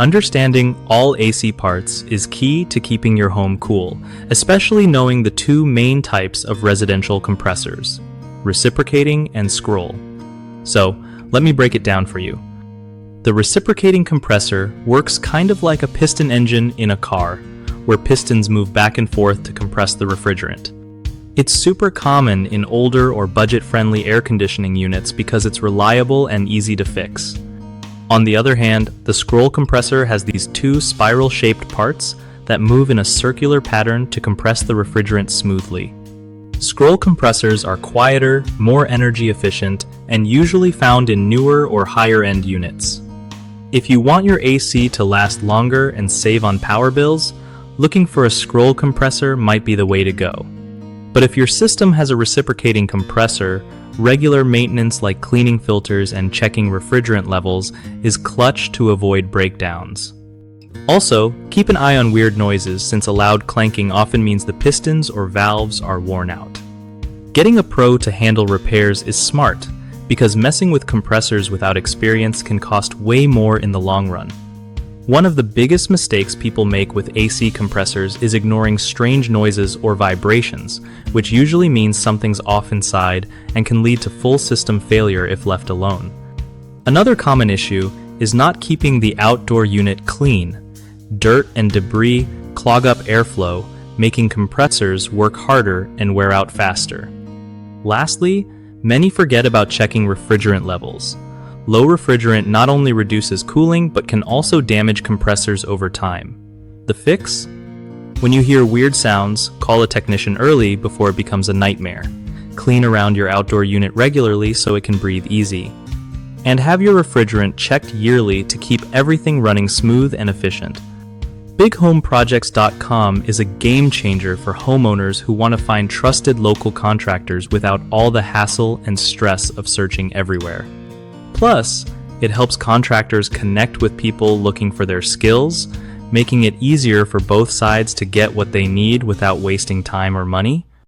Understanding all AC parts is key to keeping your home cool, especially knowing the two main types of residential compressors, reciprocating and scroll. So, let me break it down for you. The reciprocating compressor works kind of like a piston engine in a car, where pistons move back and forth to compress the refrigerant. It's super common in older or budget-friendly air conditioning units because it's reliable and easy to fix. On the other hand, the scroll compressor has these two spiral-shaped parts that move in a circular pattern to compress the refrigerant smoothly. Scroll compressors are quieter, more energy efficient, and usually found in newer or higher-end units. If you want your AC to last longer and save on power bills, looking for a scroll compressor might be the way to go. But if your system has a reciprocating compressor, regular maintenance like cleaning filters and checking refrigerant levels is clutch to avoid breakdowns. Also, keep an eye on weird noises since a loud clanking often means the pistons or valves are worn out. Getting a pro to handle repairs is smart because messing with compressors without experience can cost way more in the long run. One of the biggest mistakes people make with AC compressors is ignoring strange noises or vibrations, which usually means something's off inside and can lead to full system failure if left alone. Another common issue is not keeping the outdoor unit clean. Dirt and debris clog up airflow, making compressors work harder and wear out faster. Lastly, many forget about checking refrigerant levels. Low refrigerant not only reduces cooling, but can also damage compressors over time. The fix? When you hear weird sounds, call a technician early before it becomes a nightmare. Clean around your outdoor unit regularly so it can breathe easy. And have your refrigerant checked yearly to keep everything running smooth and efficient. BigHomeProjects.com is a game changer for homeowners who want to find trusted local contractors without all the hassle and stress of searching everywhere. Plus, it helps contractors connect with people looking for their skills, making it easier for both sides to get what they need without wasting time or money.